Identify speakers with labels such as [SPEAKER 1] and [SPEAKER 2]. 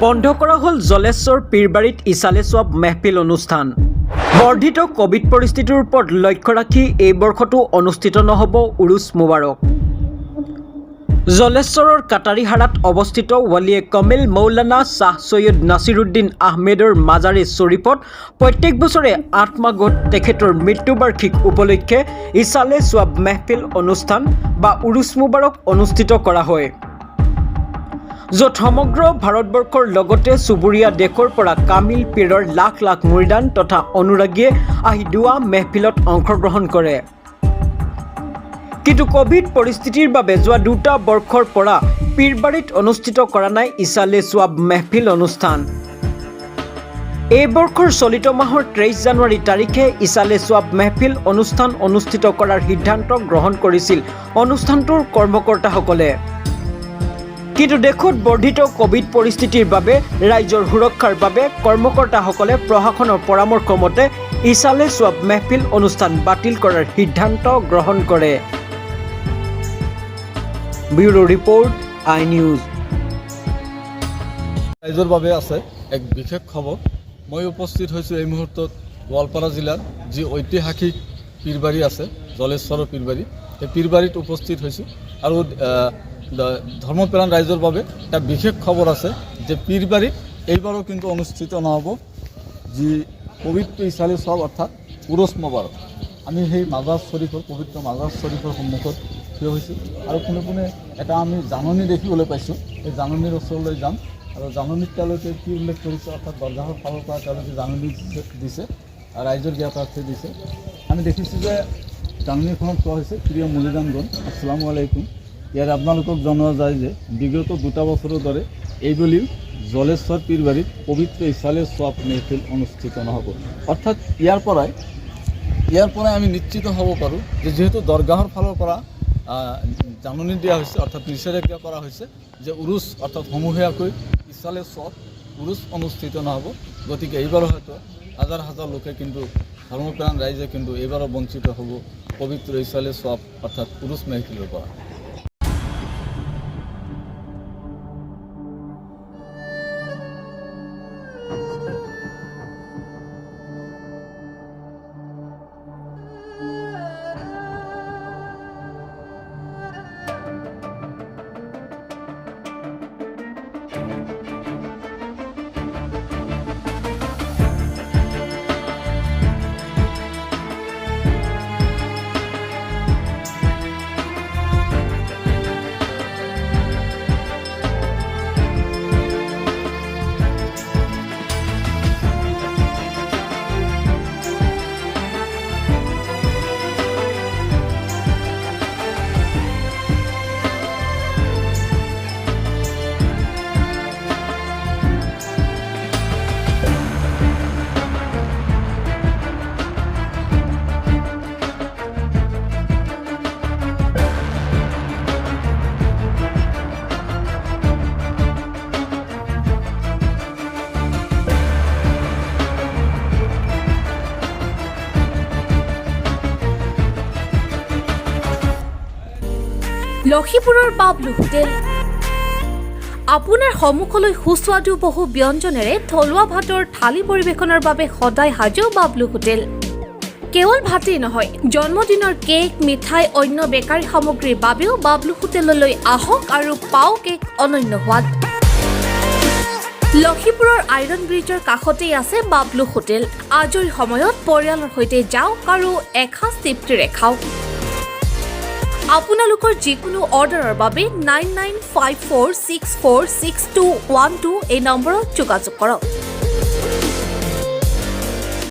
[SPEAKER 1] বন্ধ কৰা হ'ল জলেশ্বৰ পীৰবাৰীত ইছালে সোৱাব মেহফিল অনুষ্ঠান। বৰ্ধিত কোভিড পৰিস্থিতিৰ ওপৰত লক্ষ্য ৰাখি এই বৰ্ষটো অনুষ্ঠিত নহ'ব উৰুছ মুবাৰক। জলেশ্বৰৰ কাটাৰীহাৰাত অৱস্থিত ৱালিয়ে কমিল মৌলানা শ্বাহ সৈয়দ নাছিৰুদ্দিন আহমেদৰ মাজাৰে শ্বৰীফত প্ৰত্যেক বছৰে ৮ মাঘত তেখেতৰ মৃত্যুবাৰ্ষিক উপলক্ষে ইছালে সোৱাব মেহফিল অনুষ্ঠান বা উৰুছ মুবাৰক অনুষ্ঠিত কৰা হয়, য'ত সমগ্ৰ ভাৰতবৰ্ষৰ লগতে চুবুৰীয়া দেশৰ পৰা কামিল পীৰৰ লাখ লাখ মুৰিদান তথা অনুৰাগীয়ে আহি দুৱা মেহফিলত অংশগ্ৰহণ কৰে। কিন্তু কোভিড পৰিস্থিতিৰ বাবে যোৱা ২টা বৰ্ষৰ পৰা পীৰবাৰীত অনুষ্ঠিত কৰা নাই ইছালে সোৱাব মেহফিল অনুষ্ঠান। এই বৰ্ষৰ চলিত মাহৰ ২৩ জানুৱাৰী তাৰিখে ইছালে সোৱাব মেহফিল অনুষ্ঠান অনুষ্ঠিত কৰাৰ সিদ্ধান্ত গ্ৰহণ কৰিছিল অনুষ্ঠানটোৰ কৰ্মকৰ্তাসকলে। কিন্তু দেশত বৰ্ধিত কোভিড পৰিস্থিতিৰ বাবে ৰাইজৰ সুৰক্ষাৰ বাবে কৰ্মকৰ্তাসকলে প্ৰশাসনৰ পৰামৰ্শ মতে ইছালে সোৱাব মেহফিল অনুষ্ঠান বাতিল কৰাৰ সিদ্ধান্ত গ্ৰহণ কৰে। Bureau report iNewz।
[SPEAKER 2] ৰাইজৰ বাবে আছে এক বিশেষ খবৰ। মই উপস্থিত হৈছোঁ এই মুহূৰ্তত গোৱালপাৰা জিলাৰ যি ঐতিহাসিক পীৰবাৰী আছে জলেশ্বৰৰ পীৰবাৰী, সেই পীৰবাৰীত উপস্থিত হৈছোঁ আৰু ধৰ্মপ্ৰাণ ৰাইজৰ বাবে এটা বিশেষ খবৰ আছে যে পীৰবাৰীত এইবাৰো কিন্তু অনুষ্ঠিত নহ'ব যি পবিত্ৰ ইছালে সোৱাব অৰ্থাৎ উৰুছ মুবাৰক। আমি সেই মাজাৰ শ্বৰীফৰ পবিত্ৰ মাজাৰ শ্বৰীফৰ সন্মুখত থিয় হৈছোঁ আৰু পোনে এটা আমি জাননী দেখিবলৈ পাইছোঁ। এই জাননীৰ ওচৰলৈ যাম আৰু জাননীত তেওঁলোকে কি উল্লেখ কৰিছে অৰ্থাৎ দৰগাহৰ ফালৰ পৰা তেওঁলোকে জাননী দিছে, ৰাইজৰ জ্ঞাতাৰ্থে দিছে। আমি দেখিছোঁ যে জাননীখনত কোৱা হৈছে, প্ৰিয় মুৰিদানগণ আসসালামু আলাইকুম, ইয়াত আপোনালোকক জনোৱা যায় যে বিগত ২টা বছৰৰ দৰে এইবুলিও জলেশ্বৰ পীৰবাৰীত পবিত্ৰ ইছালে সোৱাব মেহফিল অনুষ্ঠিত নহ'ব। অৰ্থাৎ ইয়াৰ পৰাই আমি নিশ্চিত হ'ব পাৰোঁ যে যিহেতু দৰগাহৰ ফালৰ পৰা জাননী দিয়া হৈছে অৰ্থাৎ নিষেধাজ্ঞা কৰা হৈছে যে উৰুছ অৰ্থাৎ সমূহীয়াকৈ ইছালে সোৱাব উৰুছ অনুষ্ঠিত নহ'ব। গতিকে এইবাৰো হয়তো হাজাৰ হাজাৰ লোকে কিন্তু ধৰ্মপ্ৰাণ ৰাইজে কিন্তু এইবাৰো বঞ্চিত হ'ব পবিত্ৰ ইছালে সোৱাব অৰ্থাৎ উৰুছ মেহফিলৰ পৰা।
[SPEAKER 3] লখিপুৰৰ বাবলু হোটেল আপোনাৰ সন্মুখলৈ সুস্বাদু বহু ব্যঞ্জনেৰে থলুৱা ভাতৰ থালি পৰিৱেশনৰ বাবে সদায় সাজু বাবলু হোটেল। কেৱল ভাতেই নহয়, জন্মদিনৰ কেক, মিঠাই, অন্য বেকাৰী সামগ্ৰীৰ বাবেও বাবলু হোটেললৈ আহক আৰু পাওক এক অনন্য সোৱাদ। লখিপুৰৰ আইৰণ ব্ৰিজৰ কাষতেই আছে বাবলু হোটেল। আজৰি সময়ত পৰিয়ালৰ সৈতে যাওক আৰু এসাঁজ তৃপ্তিৰে খাওক। আপোনালোকৰ যিকোনো অৰ্ডাৰৰ বাবে 9954646212 এই নম্বৰত যোগাযোগ কৰক।